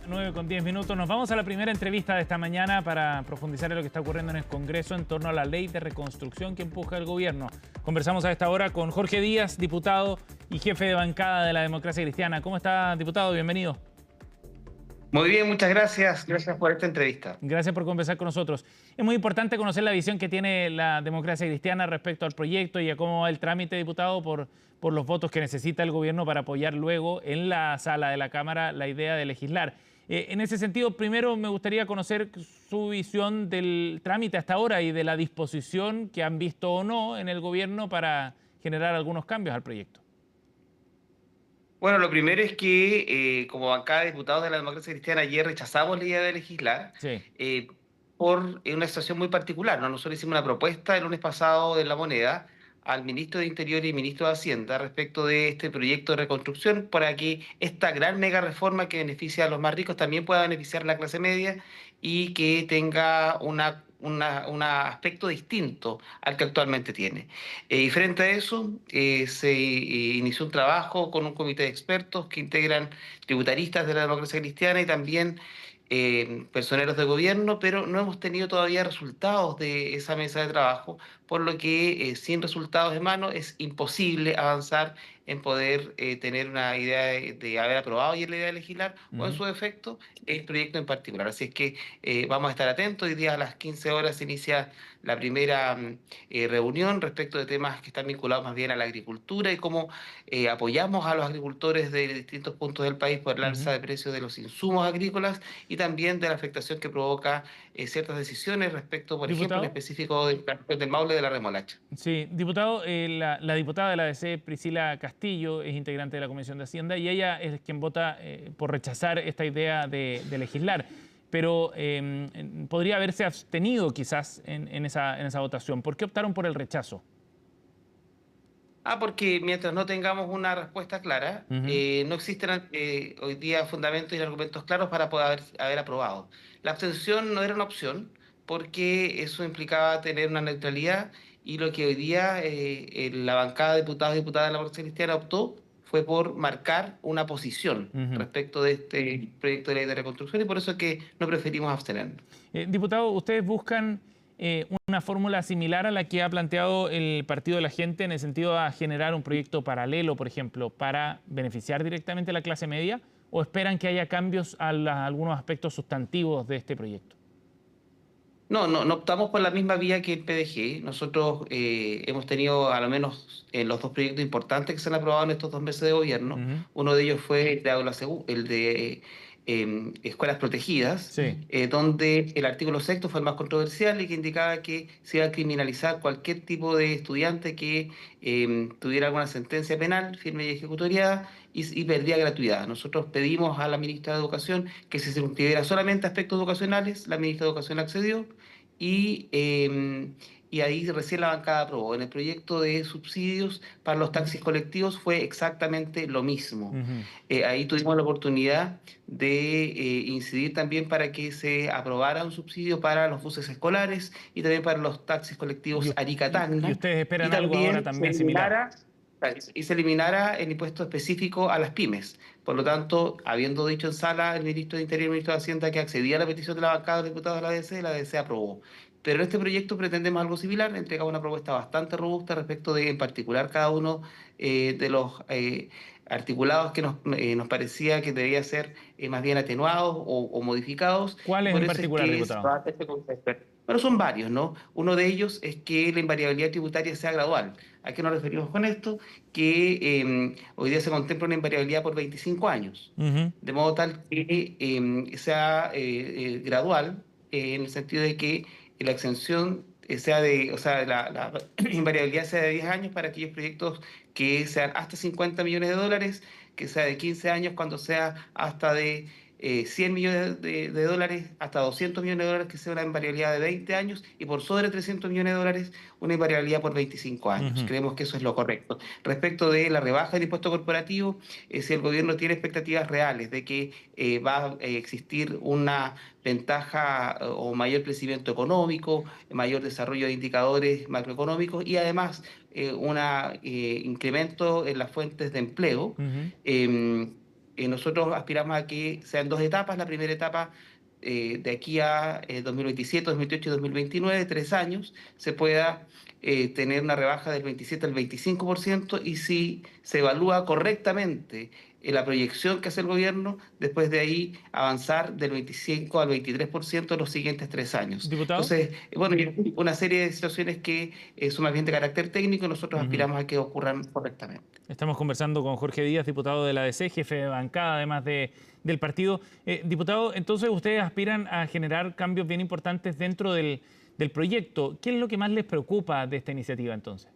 9:10. Nos vamos a la primera entrevista de esta mañana para profundizar en lo que está ocurriendo en el Congreso en torno a la ley de reconstrucción que empuja el gobierno. Conversamos a esta hora con Jorge Díaz, diputado y jefe de bancada de la Democracia Cristiana. ¿Cómo está, diputado? Bienvenido. Muy bien, muchas gracias. Gracias por esta entrevista. Gracias por conversar con nosotros. Es muy importante conocer la visión que tiene la Democracia Cristiana respecto al proyecto y a cómo va el trámite, diputado, por los votos que necesita el gobierno para apoyar luego en la sala de la Cámara la idea de legislar. En ese sentido, primero me gustaría conocer su visión del trámite hasta ahora y de la disposición que han visto o no en el gobierno para generar algunos cambios al proyecto. Bueno, lo primero es que como bancada de diputados de la Democracia Cristiana ayer rechazamos la idea de legislar Sí. por una situación muy particular, ¿no? Nosotros hicimos una propuesta el lunes pasado de La Moneda al ministro de Interior y ministro de Hacienda respecto de este proyecto de reconstrucción para que esta gran mega reforma que beneficia a los más ricos también pueda beneficiar a la clase media y que tenga un aspecto distinto al que actualmente tiene. Y frente a eso, se inició un trabajo con un comité de expertos que integran tributaristas de la Democracia Cristiana y también personeros de gobierno, pero no hemos tenido todavía resultados de esa mesa de trabajo, por lo que sin resultados en mano es imposible avanzar en poder tener una idea de haber aprobado ya la idea de legislar o en su defecto el proyecto en particular. Así es que vamos a estar atentos. Hoy día a las 15 horas se inicia la primera reunión respecto de temas que están vinculados más bien a la agricultura y cómo apoyamos a los agricultores de distintos puntos del país por el alza de precios de los insumos agrícolas y también de la afectación que provoca ciertas decisiones respecto, por ejemplo, en Diputado. específico del Maule de la remolacha. Sí, diputado, la diputada de la ADC, Priscila Castillo, es integrante de la Comisión de Hacienda y ella es quien vota por rechazar esta idea de legislar. Pero podría haberse abstenido quizás en esa votación. ¿Por qué optaron por el rechazo? Porque mientras no tengamos una respuesta clara, Ujú. no existen hoy día fundamentos y argumentos claros para poder haber aprobado. La abstención no era una opción porque eso implicaba tener una neutralidad y lo que hoy día la bancada de diputados y diputadas de la Democracia Cristiana optó fue por marcar una posición Ujú. respecto de este proyecto de ley de reconstrucción y por eso es que no preferimos abstenernos. Diputado, ¿ustedes buscan una fórmula similar a la que ha planteado el Partido de la Gente en el sentido de generar un proyecto paralelo, por ejemplo, para beneficiar directamente a la clase media? ¿O esperan que haya cambios a algunos aspectos sustantivos de este proyecto? No optamos por la misma vía que el PDG. Nosotros hemos tenido, a lo menos en los dos proyectos importantes que se han aprobado en estos 2 meses de gobierno, Ujú. uno de ellos fue el de, el de escuelas protegidas, Sí. donde el artículo sexto fue el más controversial y que indicaba que se iba a criminalizar cualquier tipo de estudiante que tuviera alguna sentencia penal, firme y ejecutoriada, y perdía gratuidad. Nosotros pedimos a la ministra de Educación que se circunscribiera solamente a aspectos educacionales, la ministra de Educación accedió y, y ahí recién la bancada aprobó. En el proyecto de subsidios para los taxis colectivos fue exactamente lo mismo. Ujú. Ahí tuvimos la oportunidad de incidir también para que se aprobara un subsidio para los buses escolares y también para los taxis ¿Y, colectivos y Arica-Tacna ustedes y esperan algo ahora también también similar? se eliminara el impuesto específico a las pymes. Por lo tanto, habiendo dicho en sala el ministro de Interior y el ministro de Hacienda que accedía a la petición de la bancada de diputados de la ADC aprobó. Pero en este proyecto pretendemos algo similar, entregar una propuesta bastante robusta respecto de, en particular, cada uno de los articulados que nos parecía que debía ser más bien atenuados o modificados, y ¿Cuáles por en eso es particular, que se diputado? va a hacer este concepto. Pero son varios, ¿no? Uno de ellos es que la invariabilidad tributaria sea gradual. ¿A qué nos referimos con esto? Que hoy día se contempla una invariabilidad por 25 años, Ujú. de modo tal que sea gradual, en el sentido de que la exención sea de, o sea, la invariabilidad sea de 10 años para aquellos proyectos que sean hasta 50 millones de dólares, que sea de 15 años cuando sea hasta de 100 millones de dólares, hasta 200 millones de dólares, que sea una invariabilidad de 20 años, y por sobre 300 millones de dólares, una invariabilidad por 25 años. Ujú. Creemos que eso es lo correcto. Respecto de la rebaja del impuesto corporativo, si el gobierno tiene expectativas reales de que va a existir una ventaja o mayor crecimiento económico, mayor desarrollo de indicadores macroeconómicos y además un incremento en las fuentes de empleo. Ujú. nosotros aspiramos a que sean dos etapas. La primera etapa, de aquí a 2027, 2028 y 2029, 3 años, se pueda tener una rebaja del 27 al 25% y si se evalúa correctamente la proyección que hace el gobierno, después de ahí avanzar del 25 al 23% en los siguientes 3 años. Diputado. Entonces, bueno, y una serie de situaciones que son más bien de carácter técnico y nosotros Ujú. aspiramos a que ocurran correctamente. Estamos conversando con Jorge Díaz, diputado de la ADC, jefe de bancada, además del partido. Diputado, entonces ustedes aspiran a generar cambios bien importantes dentro del proyecto. ¿Qué es lo que más les preocupa de esta iniciativa entonces?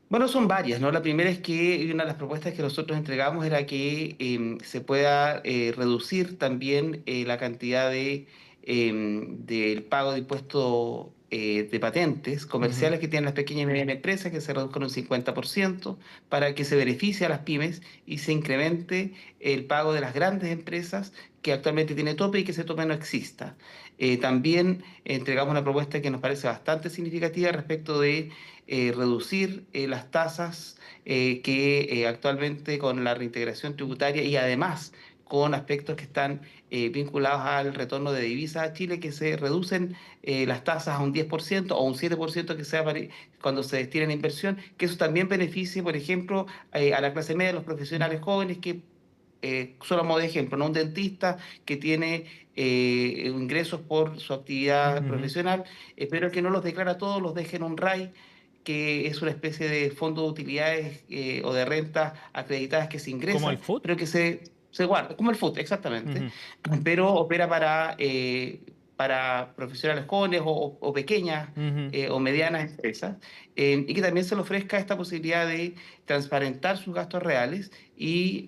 Bueno, son varias, ¿no? La primera es que una de las propuestas que nosotros entregamos era que se pueda reducir también la cantidad del pago de impuestos de patentes Ujú. comerciales que tienen las pequeñas y medianas empresas, que se reduzcan un 50% para que se beneficie a las pymes y se incremente el pago de las grandes empresas que actualmente tiene tope y que ese tope no exista. También entregamos una propuesta que nos parece bastante significativa respecto de reducir las tasas que actualmente con la reintegración tributaria y además con aspectos que están vinculados al retorno de divisas a Chile, que se reducen las tasas a un 10% o un 7% que sea cuando se destinen a inversión, que eso también beneficie, por ejemplo, a la clase media, a los profesionales jóvenes que solo a modo de ejemplo, ¿no? Un dentista que tiene ingresos por su actividad Ujú. profesional, pero que no los declara todos, los deja en un RAI, que es una especie de fondo de utilidades o de rentas acreditadas que se ¿Como ingresa, el food? pero que se guarda, como el FUT, exactamente, Ujú. pero opera para profesionales jóvenes o pequeñas Ujú. o medianas empresas, y que también se le ofrezca esta posibilidad de transparentar sus gastos reales y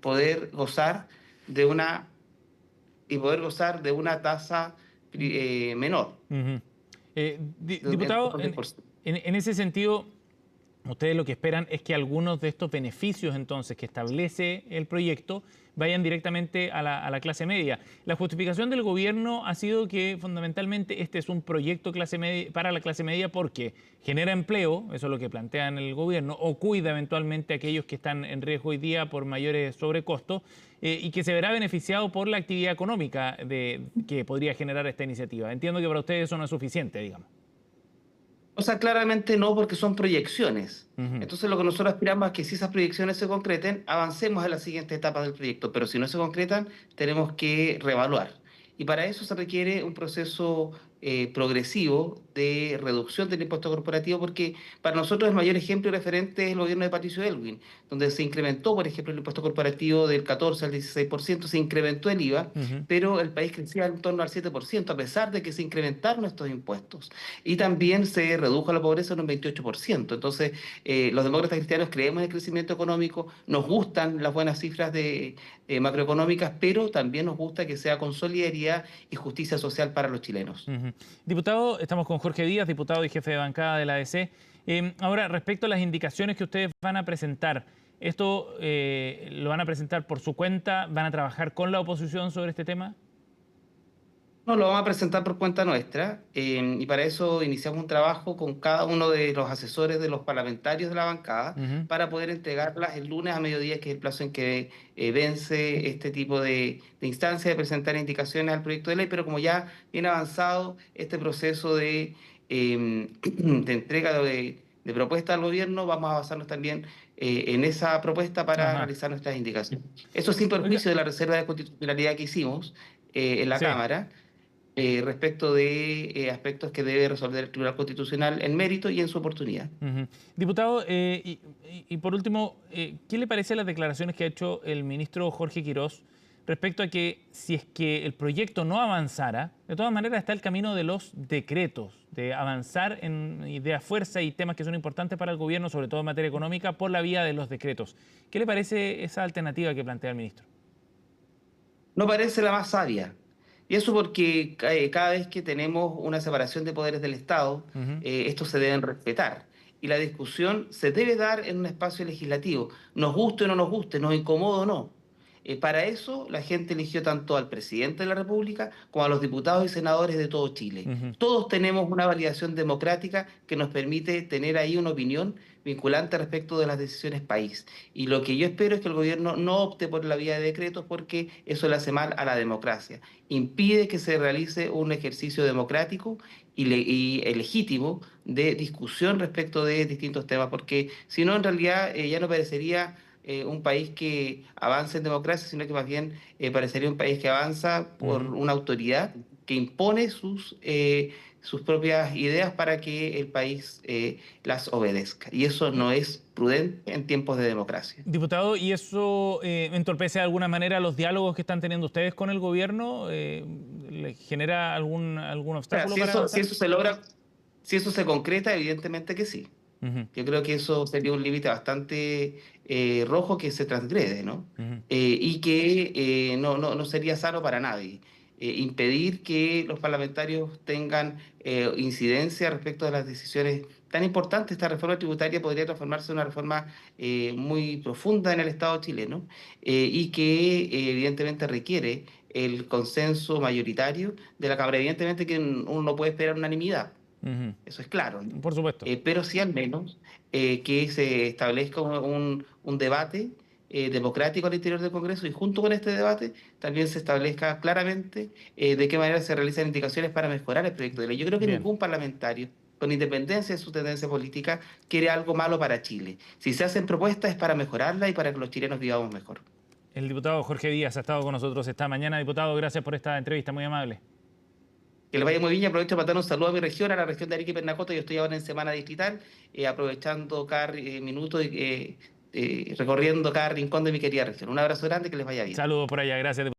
poder gozar de una tasa menor, Ujú. entre Diputado, un 10%. en ese sentido, ustedes lo que esperan es que algunos de estos beneficios entonces que establece el proyecto vayan directamente a la clase media. La justificación del gobierno ha sido que fundamentalmente este es un proyecto clase media, para la clase media porque genera empleo, eso es lo que plantean el gobierno, o cuida eventualmente a aquellos que están en riesgo hoy día por mayores sobrecostos, y que se verá beneficiado por la actividad económica que podría generar esta iniciativa. Entiendo que para ustedes eso no es suficiente, digamos. O sea, claramente no, porque son proyecciones. Ujú. Entonces, lo que nosotros aspiramos es que si esas proyecciones se concreten, avancemos a la siguiente etapa del proyecto, pero si no se concretan, tenemos que reevaluar. Y para eso se requiere un proceso progresivo de reducción del impuesto corporativo, porque para nosotros el mayor ejemplo y referente es el gobierno de Patricio Elwin, donde se incrementó, por ejemplo, el impuesto corporativo del 14 al 16%, se incrementó el IVA, Ujú. pero el país crecía en torno al 7%, a pesar de que se incrementaron estos impuestos y también se redujo la pobreza en un 28%. Entonces, los demócratas cristianos creemos en el crecimiento económico, nos gustan las buenas cifras macroeconómicas, pero también nos gusta que sea con solidaridad y justicia social para los chilenos. Ujú. Diputado, estamos con Jorge Díaz, diputado y jefe de bancada de la ADC. Ahora, respecto a las indicaciones que ustedes van a presentar, ¿esto lo van a presentar por su cuenta? ¿Van a trabajar con la oposición sobre este tema? No, lo vamos a presentar por cuenta nuestra y para eso iniciamos un trabajo con cada uno de los asesores de los parlamentarios de la bancada Ujú. para poder entregarlas el lunes a mediodía, que es el plazo en que vence este tipo de instancia de presentar indicaciones al proyecto de ley, pero como ya viene avanzado este proceso de entrega de propuesta al gobierno, vamos a basarnos también en esa propuesta para Ajá. realizar nuestras indicaciones. Eso sin Oiga, perjuicio de la reserva de constitucionalidad que hicimos en la sí. Cámara respecto de aspectos que debe resolver el Tribunal Constitucional en mérito y en su oportunidad. Ujú. Diputado, y por último, ¿qué le parece las declaraciones que ha hecho el ministro Jorge Quirós respecto a que si es que el proyecto no avanzara, de todas maneras está el camino de los decretos, de avanzar en ideas fuerza y temas que son importantes para el gobierno, sobre todo en materia económica, por la vía de los decretos? ¿Qué le parece esa alternativa que plantea el ministro? No parece la más sabia. Y eso porque cada vez que tenemos una separación de poderes del Estado, Ujú. estos se deben respetar. Y la discusión se debe dar en un espacio legislativo, nos guste o no nos guste, nos incomode o no. Para eso la gente eligió tanto al presidente de la República como a los diputados y senadores de todo Chile. Ujú. Todos tenemos una validación democrática que nos permite tener ahí una opinión vinculante respecto de las decisiones país. Y lo que yo espero es que el gobierno no opte por la vía de decretos porque eso le hace mal a la democracia. Impide que se realice un ejercicio democrático y legítimo de discusión respecto de distintos temas, porque si no, en realidad ya no parecería un país que avance en democracia, sino que más bien parecería un país que avanza por Ujú. una autoridad que impone sus propias ideas para que el país las obedezca. Y eso no es prudente en tiempos de democracia. Diputado, ¿y eso entorpece de alguna manera los diálogos que están teniendo ustedes con el gobierno? ¿Le genera algún O sea, obstáculo para avanzar? si eso se concreta, evidentemente que sí. Ujú, Yo creo que eso sería un límite bastante rojo que se transgrede, ¿no? ujú, Y que no sería sano para nadie. Impedir que los parlamentarios tengan incidencia respecto de las decisiones tan importantes. Esta reforma tributaria podría transformarse en una reforma muy profunda en el Estado chileno y que evidentemente requiere el consenso mayoritario de la Cámara. Evidentemente que uno no puede esperar unanimidad, ujú. eso es claro, ¿no? Por supuesto. Pero sí al menos que se establezca un debate democrático al interior del Congreso y junto con este debate también se establezca claramente de qué manera se realizan indicaciones para mejorar el proyecto de ley. Yo creo que Bien. ningún parlamentario, con independencia de su tendencia política, quiere algo malo para Chile. Si se hacen propuestas es para mejorarla y para que los chilenos vivamos mejor. El diputado Jorge Díaz ha estado con nosotros esta mañana. Diputado, gracias por esta entrevista, muy amable. Que les vaya muy bien y aprovecho para dar un saludo a mi región, a la región de Arica y Pernacota. Yo estoy ahora en semana distrital, aprovechando cada minuto y recorriendo cada rincón de mi querida región. Un abrazo grande, que les vaya bien. Saludos por allá, gracias.